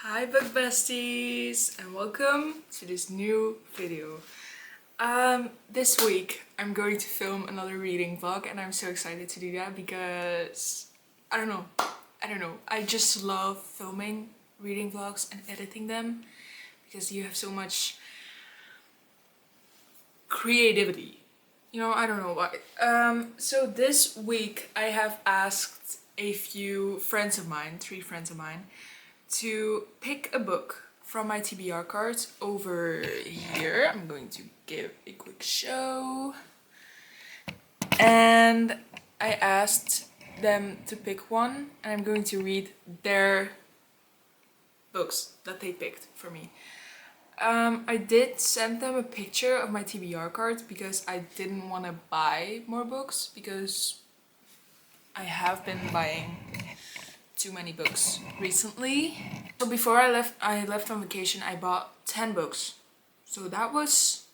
Hi book besties and welcome to this new video. This week I'm going to film another reading vlog and I'm so excited to do that because I don't know. I just love filming reading vlogs and editing them because you have so much creativity. I don't know why. So this week I have asked a few friends of mine, 3 friends of mine, to pick a book from my TBR cards over here. I'm going to give a quick show. And I asked them to pick one and I'm going to read their books that they picked for me. I did send them a picture of my TBR cards because I didn't want to buy more books because I have been buying too many books recently. So before I left on vacation, I bought 10 books. So that was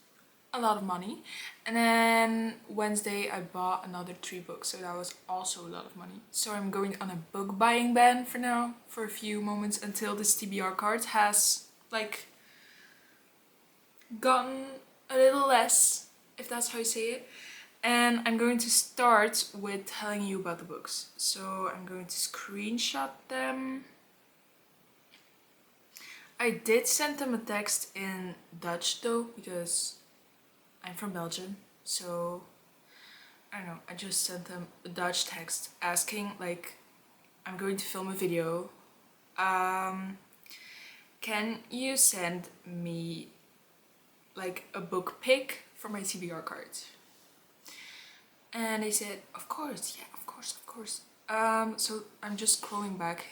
a lot of money. And then Wednesday I bought another 3 books. So that was also a lot of money. So I'm going on a book buying ban for now, for a few moments until this TBR card has like gotten a little less, if that's how you say it. And I'm going to start with telling you about the books. So I'm going to screenshot them. I did send them a text in Dutch though, because I'm from Belgium. So I don't know, I just sent them a Dutch text asking like, I'm going to film a video. Can you send me like a book pick for my TBR cards? And they said, of course, yeah, of course. So I'm just scrolling back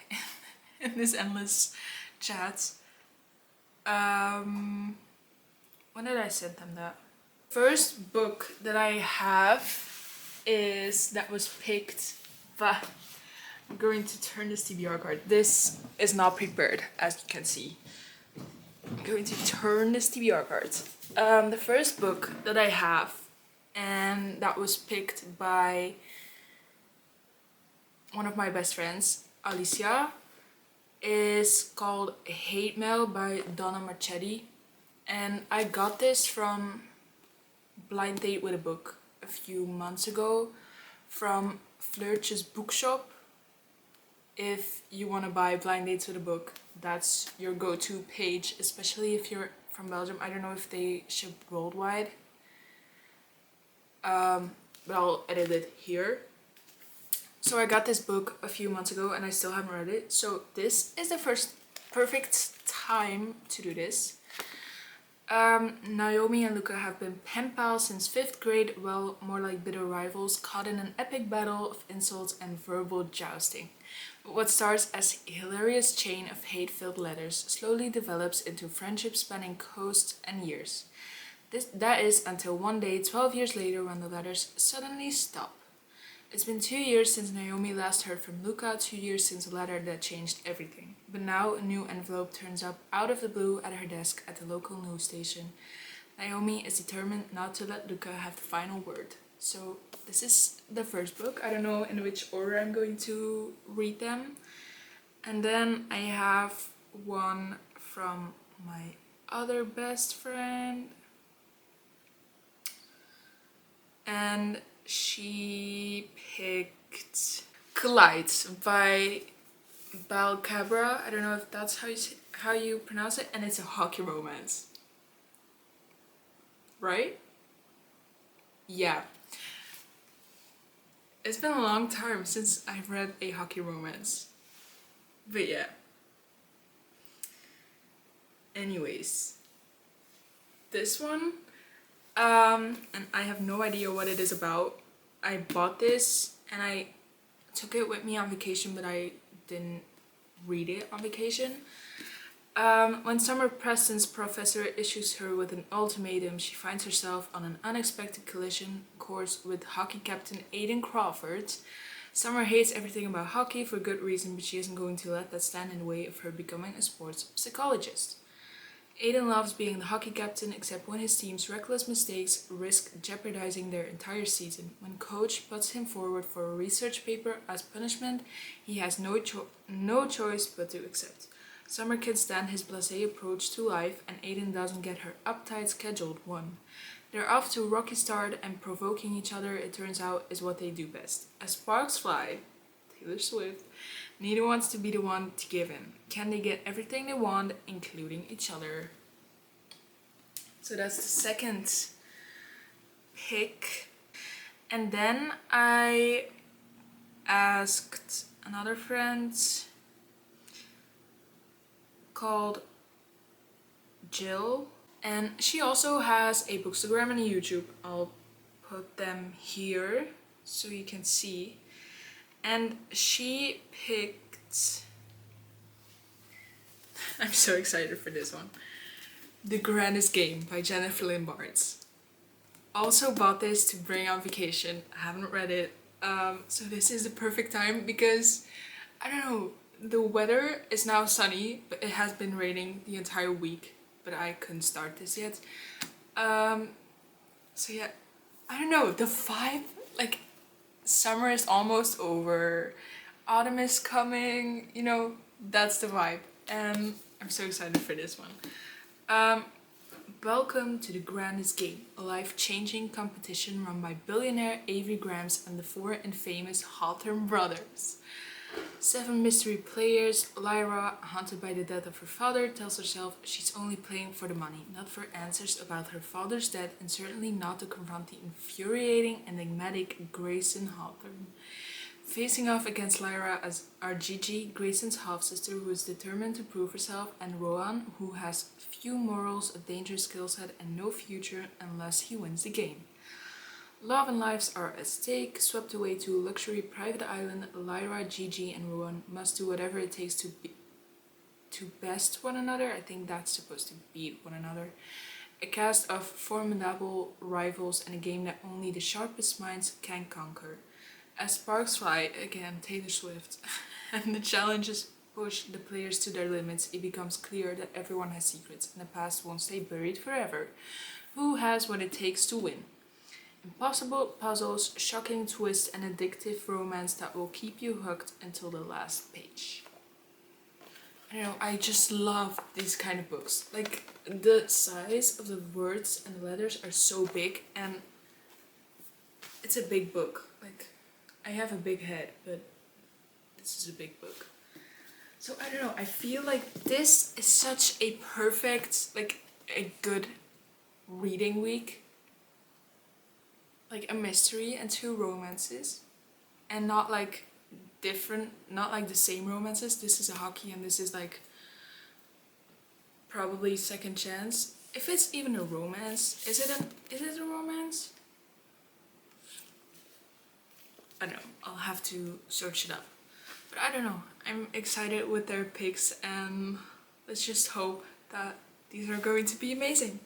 in this endless chat. When did I send them that? First book that I have that was picked. I'm going to turn this TBR card. This is not prepared, as you can see. I'm going to turn this TBR card. The first book that I have, and that was picked by one of my best friends, Alicia, is called Hate Mail by Donna Marchetti. And I got this from Blind Date with a Book a few months ago from Fleurtjes Bookshop. If you want to buy Blind Dates with a Book, that's your go-to page, especially if you're from Belgium. I don't know if they ship worldwide. But I'll edit it here. So I got this book a few months ago and I still haven't read it. So this is the first perfect time to do this. Naomi and Luca have been pen pals since 5th grade, well, more like bitter rivals, caught in an epic battle of insults and verbal jousting. But what starts as a hilarious chain of hate-filled letters slowly develops into friendship spanning coasts and years. That is until one day, 12 years later, when the letters suddenly stop. It's been 2 years since Naomi last heard from Luca, 2 years since a letter that changed everything. But now a new envelope turns up out of the blue at her desk at the local news station. Naomi is determined not to let Luca have the final word. So this is the first book. I don't know in which order I'm going to read them. And then I have one from my other best friend. And she picked Collide by Bal Cabra. I don't know if that's how you pronounce it, and it's a hockey romance. Right? Yeah. It's been a long time since I've read a hockey romance. But yeah. Anyways. This one. And I have no idea what it is about. I bought this and I took it with me on vacation, but I didn't read it on vacation. When Summer Preston's professor issues her with an ultimatum, she finds herself on an unexpected collision course with hockey captain Aidan Crawford. Summer hates everything about hockey for good reason, but she isn't going to let that stand in the way of her becoming a sports psychologist. Aidan loves being the hockey captain, except when his team's reckless mistakes risk jeopardizing their entire season. When coach puts him forward for a research paper as punishment, he has no choice but to accept. Summer kids stand his blasé approach to life, and Aiden doesn't get her uptight scheduled one. They're off to a rocky start, and provoking each other, it turns out, is what they do best. As sparks fly, Taylor Swift, neither wants to be the one to give in. Can they get everything they want, including each other? So that's the second pick. And then I asked another friend called Jill, and she also has a bookstagram and a YouTube. I'll put them here so you can see. And she picked, I'm so excited for this one, The Grandest Game by Jennifer Lynn Barnes. Also bought this to bring on vacation. I haven't read it, so this is the perfect time because, I don't know, the weather is now sunny, but it has been raining the entire week, but I couldn't start this yet. So yeah, I don't know, the vibe, like, summer is almost over, autumn is coming, you know, that's the vibe, and I'm so excited for this one. Welcome to The Grandest Game, a life-changing competition run by billionaire Avery Grams and the four infamous Hawthorne brothers. 7 mystery players. Lyra, haunted by the death of her father, tells herself she's only playing for the money, not for answers about her father's death, and certainly not to confront the infuriating, enigmatic Grayson Hawthorne. Facing off against Lyra are Gigi, Grayson's half-sister, who is determined to prove herself, and Rowan, who has few morals, a dangerous skill set, and no future unless he wins the game. Love and lives are at stake. Swept away to a luxury private island, Lyra, Gigi, and Rowan must do whatever it takes to best one another. I think that's supposed to beat one another. A cast of formidable rivals and a game that only the sharpest minds can conquer. As sparks fly, again, Taylor Swift, and the challenges push the players to their limits, it becomes clear that everyone has secrets and the past won't stay buried forever. Who has what it takes to win? Impossible puzzles, shocking twists, and addictive romance that will keep you hooked until the last page. I don't know, I just love these kind of books. Like, the size of the words and the letters are so big, and it's a big book. Like, I have a big head, but this is a big book. So I don't know, I feel like this is such a perfect, like, a good reading week. Like a mystery and 2 romances, and not like different, not like the same romances. This is a hockey and this is like probably second chance. If it's even a romance, is it a romance? I don't know, I'll have to search it up. But I don't know, I'm excited with their picks, and let's just hope that these are going to be amazing.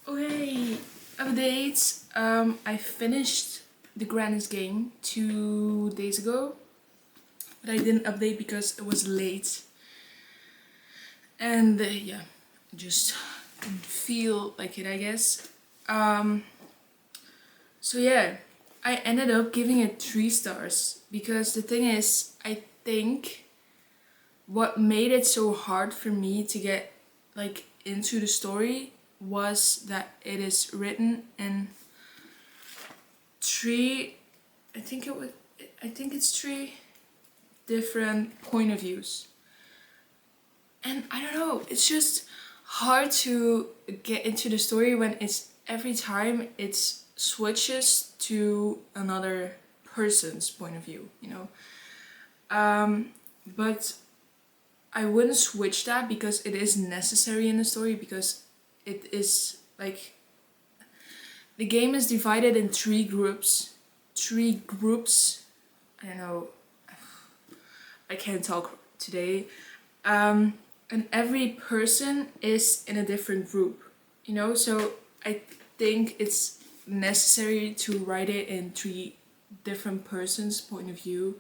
Okay, updates. I finished The Grandest Game 2 days ago, but I didn't update because it was late. And yeah, just didn't feel like it, I guess. So yeah, I ended up giving it 3 stars because the thing is, I think what made it so hard for me to get like into the story was that it is written in 3, I think it's 3 different point of views. And I don't know, it's just hard to get into the story when it's every time it's switches to another person's point of view, you know. But I wouldn't switch that because it is necessary in the story, because it is like the game is divided in three groups. Three groups. I don't know. I can't talk today. And every person is in a different group, you know. So I think it's necessary to write it in three different persons' point of view.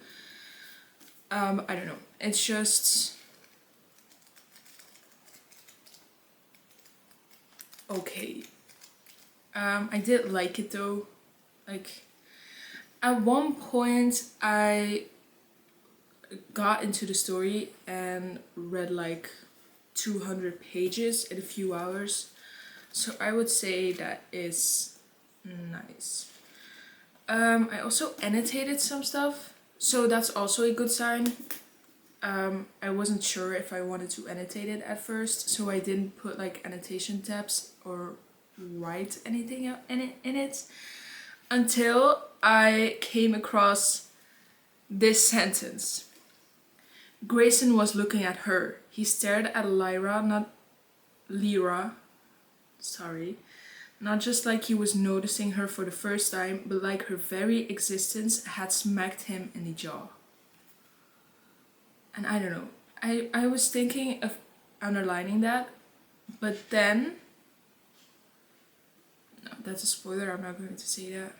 I don't know. It's just okay. I did like it though. Like at one point I got into the story and read like 200 pages in a few hours. So I would say that is nice. I also annotated some stuff, so that's also a good sign. I wasn't sure if I wanted to annotate it at first, so I didn't put like annotation tabs or write anything in it until I came across this sentence. Grayson was looking at her. He stared at Lyra, sorry, not just like he was noticing her for the first time, but like her very existence had smacked him in the jaw. And I don't know, I was thinking of underlining that, but then, no, that's a spoiler, I'm not going to say that.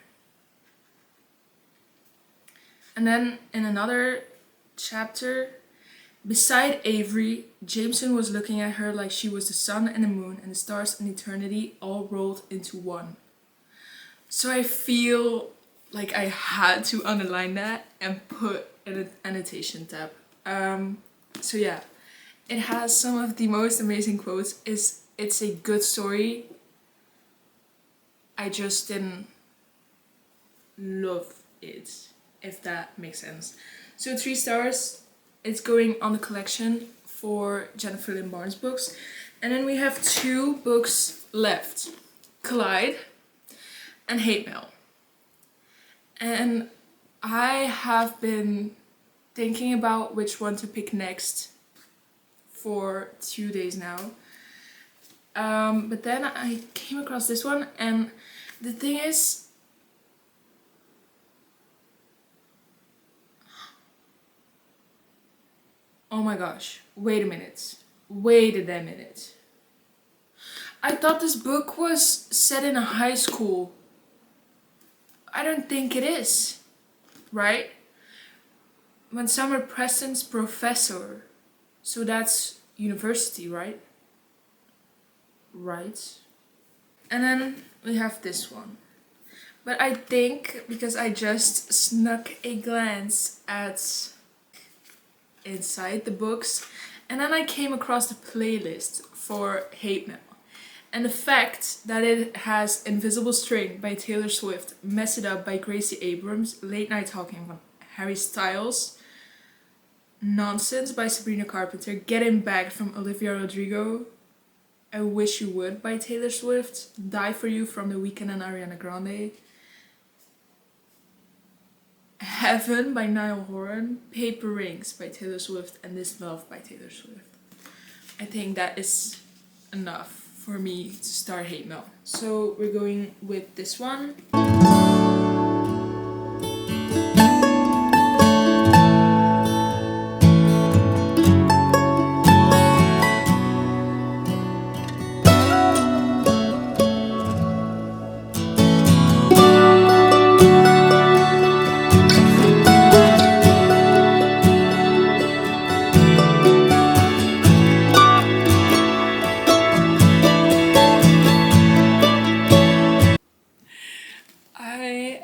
And then in another chapter, beside Avery, Jameson was looking at her like she was the sun and the moon and the stars and eternity all rolled into one. So I feel like I had to underline that and put an annotation tab. So yeah, it has some of the most amazing quotes. It's a good story. I just didn't love it, if that makes sense. So 3 stars. It's going on the collection for Jennifer Lynn Barnes books. And then we have 2 books left. Collide and Hate Mail. And I have been thinking about which one to pick next for 2 days now. But then I came across this one, and the thing is, oh my gosh, wait a minute. Wait a damn minute. I thought this book was set in a high school. I don't think it is, right? When Summer Preston's professor, so that's university, right? Right. And then we have this one. But I think, because I just snuck a glance at inside the books, and then I came across the playlist for Hate Mail. And the fact that it has Invisible String by Taylor Swift, Mess It Up by Gracie Abrams, Late Night Talking by Harry Styles, Nonsense by Sabrina Carpenter, Getting Back from Olivia Rodrigo, I Wish You Would by Taylor Swift, Die For You from The Weeknd and Ariana Grande, Heaven by Niall Horan, Paper Rings by Taylor Swift, and This Love by Taylor Swift. I think that is enough for me to start Hate Mail. So we're going with this one.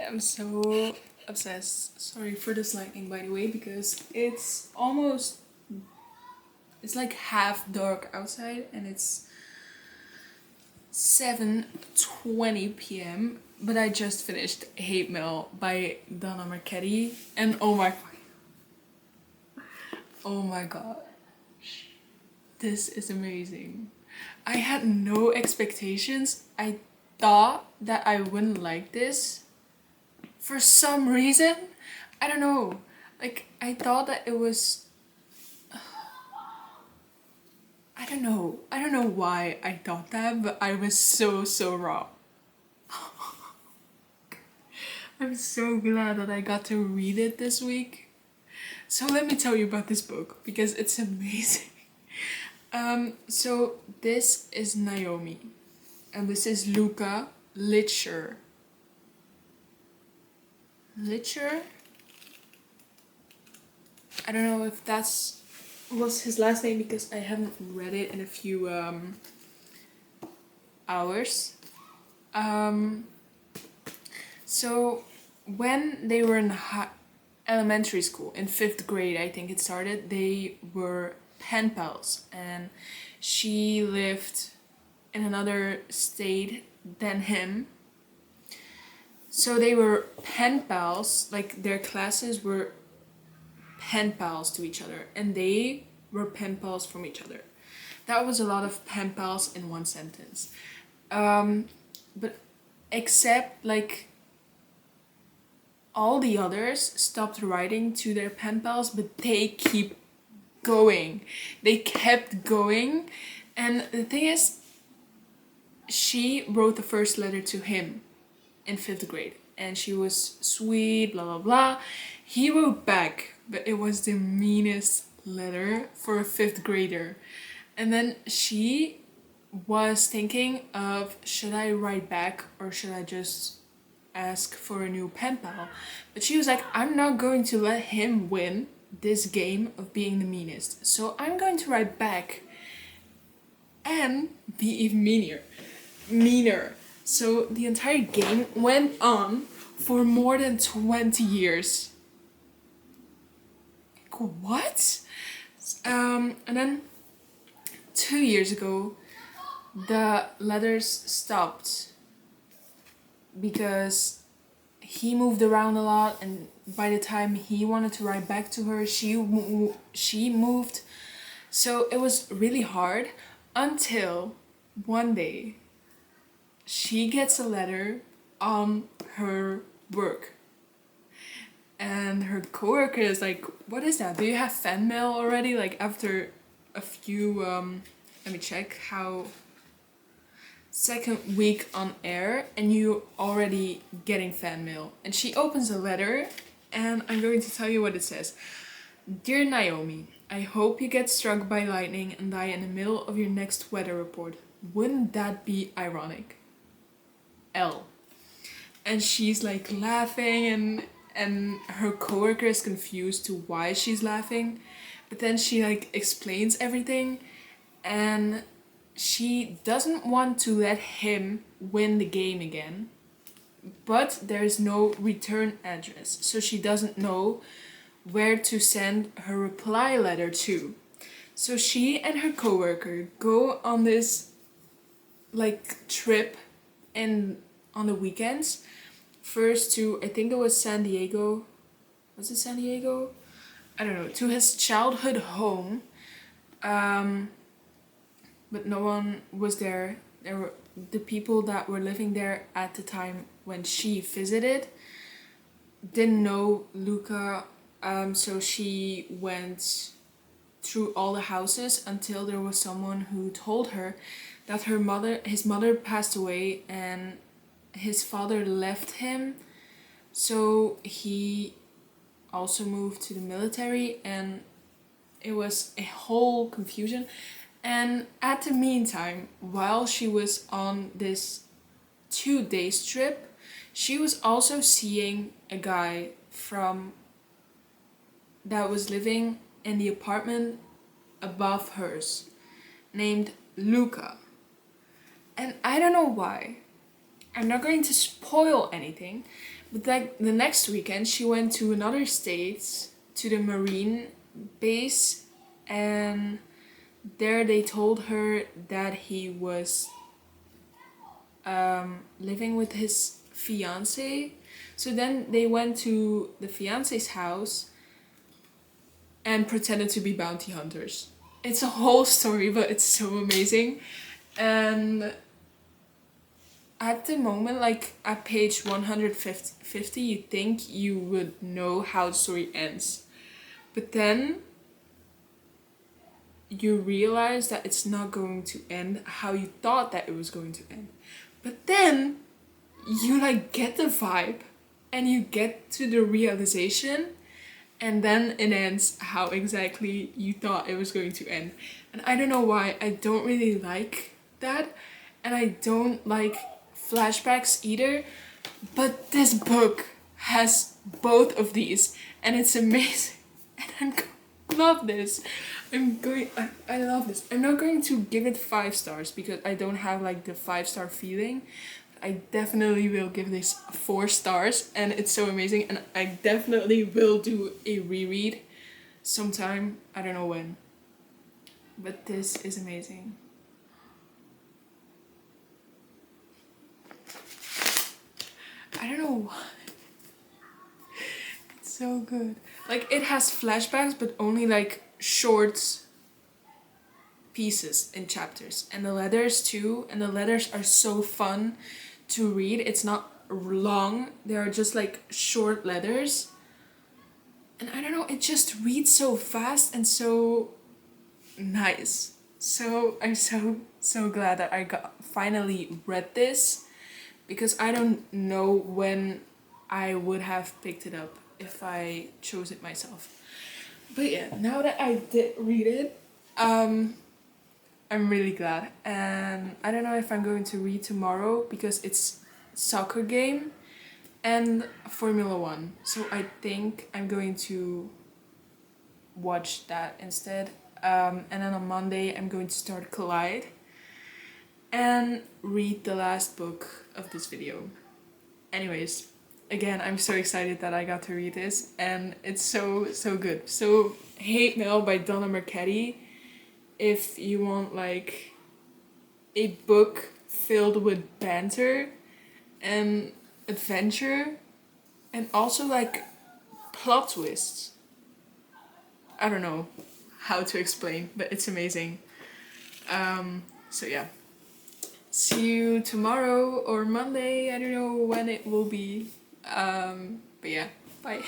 I'm so obsessed. Sorry for this lightning, by the way, because it's like half dark outside and it's 7:20 p.m. But I just finished Hate Mail by Donna Marchetti, and oh my god, this is amazing. I had no expectations. I thought that I wouldn't like this for some reason. I don't know. Like, I thought that it was. I don't know. I don't know why I thought that, but I was so wrong. I'm so glad that I got to read it this week. So let me tell you about this book because it's amazing. So this is Naomi, and this is Luca Litcher. Litcher? I don't know if that's was his last name because I haven't read it in a few hours. So when they were in elementary school, in 5th grade, I think it started, they were pen pals, and she lived in another state than him. So they were pen pals, like their classes were pen pals to each other, and they were pen pals from each other. That was a lot of pen pals in one sentence. But except like all the others stopped writing to their pen pals, but they keep going. They kept going. And the thing is, she wrote the first letter to him in 5th grade. And she was sweet, blah, blah, blah. He wrote back, but it was the meanest letter for a 5th grader. And then she was thinking of, should I write back or should I just ask for a new pen pal? But she was like, I'm not going to let him win this game of being the meanest. So I'm going to write back and be even meaner. So the entire game went on for more than 20 years. What? And then 2 years ago, the letters stopped because he moved around a lot, and by the time he wanted to write back to her, she moved. So it was really hard until one day she gets a letter on her work. And her coworker is like, what is that? Do you have fan mail already? Like after a few, let me check how, second week on air and you already getting fan mail. And she opens a letter and I'm going to tell you what it says. Dear Naomi, I hope you get struck by lightning and die in the middle of your next weather report. Wouldn't that be ironic? L. And she's like laughing and her coworker is confused to why she's laughing. But then she like explains everything and she doesn't want to let him win the game again. But there's no return address, so she doesn't know where to send her reply letter to. So she and her coworker go on this like trip and on the weekends. First to, I think it was San Diego. Was it San Diego? I don't know. To his childhood home. But no one was there. There were the people that were living there at the time when she visited didn't know Luca. So she went through all the houses until there was someone who told her that his mother passed away and his father left him, so he also moved to the military, and it was a whole confusion. And at the meantime, while she was on this 2-day trip, she was also seeing a guy that was living in the apartment above hers, named Luca. And I don't know why. I'm not going to spoil anything, but like the next weekend she went to another state, to the Marine base, and there they told her that he was living with his fiance. So then they went to the fiance's house and pretended to be bounty hunters. It's a whole story, but it's so amazing. And at the moment, like at page 150, you think you would know how the story ends. But then you realize that it's not going to end how you thought that it was going to end. But then you like get the vibe and you get to the realization, and then it ends how exactly you thought it was going to end. And I don't know why, I don't really like that, and I don't like flashbacks either, but this book has both of these and it's amazing. And I love this. I love this. I'm not going to give it 5 stars because I don't have like the 5-star feeling. I definitely will give this 4 stars, and it's so amazing, and I definitely will do a reread sometime. I don't know when, but this is amazing. I don't know why. It's so good. Like, it has flashbacks, but only like short pieces in chapters, and the letters too, and the letters are so fun to read. It's not long, they are just like short letters, and I don't know, it just reads so fast and so nice. So I'm so glad that I finally read this, because I don't know when I would have picked it up if I chose it myself. But yeah, now that I did read it, I'm really glad, and I don't know if I'm going to read tomorrow because it's soccer game and Formula One. So I think I'm going to watch that instead. And then on Monday I'm going to start Collide and read the last book of this video. Anyways, again, I'm so excited that I got to read this, and it's so good. So Hate Mail by Donna Marchetti. If you want like a book filled with banter and adventure and also like plot twists. I don't know how to explain, but it's amazing. So yeah. See you tomorrow or Monday. I don't know when it will be. But yeah, bye.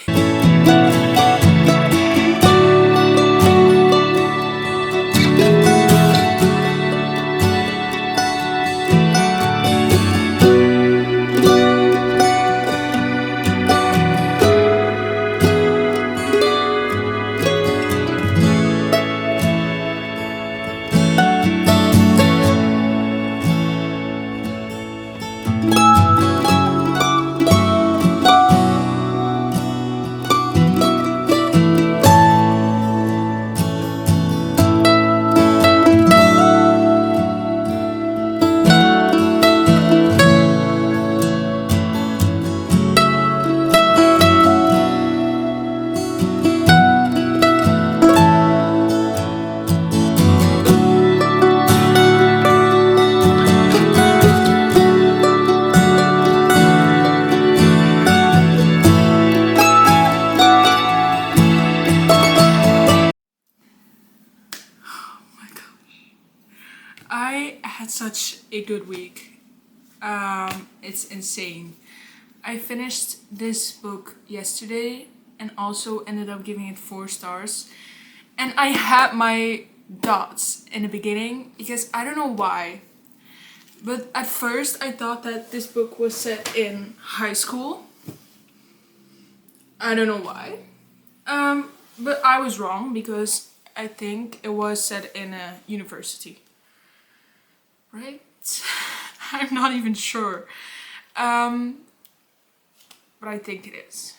I had such a good week. It's insane. I finished this book yesterday and also ended up giving it 4 stars. And I had my doubts in the beginning because I don't know why. But at first I thought that this book was set in high school. I don't know why. But I was wrong because I think it was set in a university. Right? I'm not even sure. But I think it is.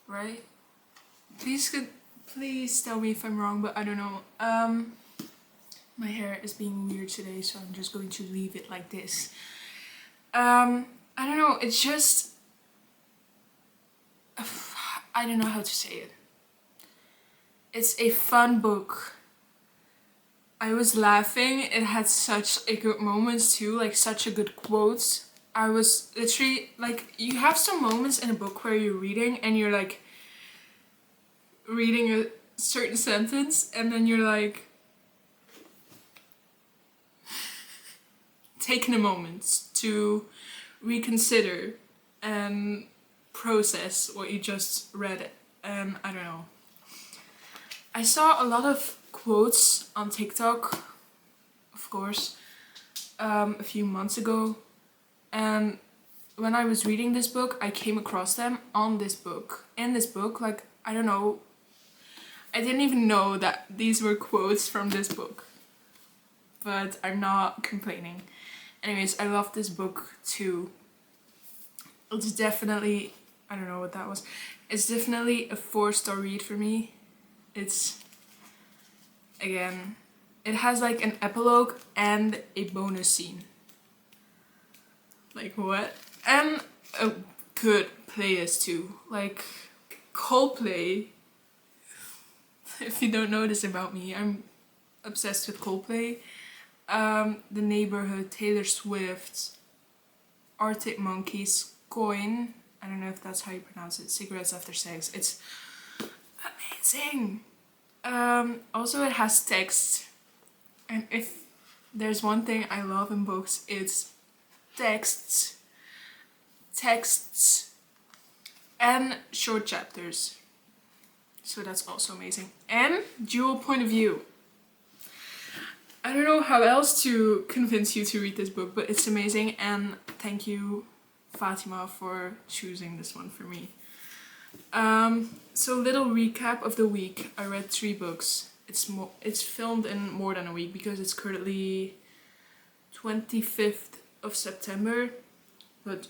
Right? Please tell me if I'm wrong, but I don't know. My hair is being weird today, so I'm just going to leave it like this. I don't know, it's just... I don't know how to say it. It's a fun book. I was laughing, it had such a good moments too, like such a good quotes. I was literally, like, you have some moments in a book where you're reading and you're like reading a certain sentence and then you're like taken a moment to reconsider and process what you just read. And I don't know. I saw a lot of quotes on TikTok, of course, a few months ago. And when I was reading this book, I came across them on this book. In this book, like, I don't know. I didn't even know that these were quotes from this book. But I'm not complaining. Anyways, I love this book too. It's definitely, I don't know what that was. It's definitely a 4-star read for me. It's, again, it has like an epilogue and a bonus scene. Like what? And a good playlist too. Like Coldplay. If you don't know this about me, I'm obsessed with Coldplay. The Neighborhood, Taylor Swift, Arctic Monkeys, Coin. I don't know if that's how you pronounce it. Cigarettes After Sex. It's amazing. Also, it has text. And if there's one thing I love in books, it's texts. Texts. And short chapters. So that's also amazing. And dual point of view. I don't know how else to convince you to read this book, but it's amazing, and thank you, Fatima, for choosing this one for me. So little recap of the week. I read 3 books. It's filmed in more than a week because it's currently 25th of September, but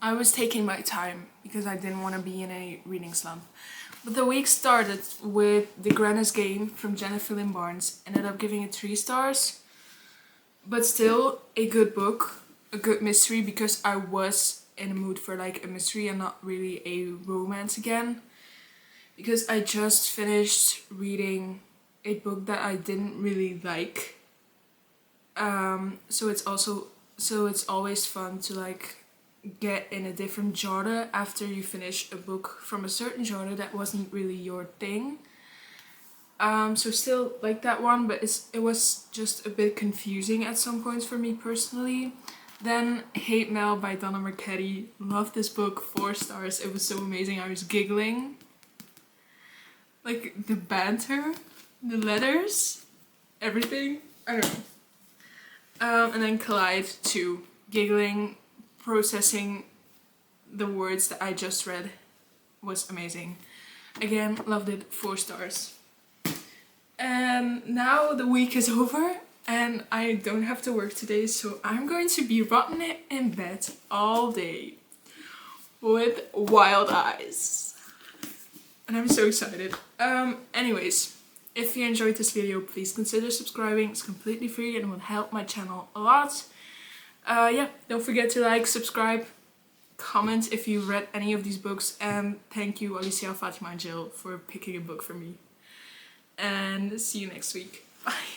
I was taking my time because I didn't want to be in a reading slump. But the week started with The Grannis Game from Jennifer Lynn Barnes. Ended up giving it 3 stars. But still a good book. A good mystery because I was in a mood for like a mystery and not really a romance again. Because I just finished reading a book that I didn't really like. So it's always fun to like get in a different genre after you finish a book from a certain genre that wasn't really your thing. So still like that one, but it was just a bit confusing at some points for me personally. Then Hate Mail by Donna Marchetti. Loved this book, 4 stars. It was so amazing. I was giggling. Like the banter, the letters, everything. I don't know. And then Collide 2. Giggling, processing the words that I just read was amazing. Again, loved it, 4 stars. And now the week is over and I don't have to work today, so I'm going to be rotting it in bed all day with wild eyes. And I'm so excited. Anyways, if you enjoyed this video, please consider subscribing. It's completely free and will help my channel a lot. Yeah, don't forget to like, subscribe, comment if you read any of these books, and thank you Alicia, Fatima and Jill for picking a book for me. And see you next week. Bye.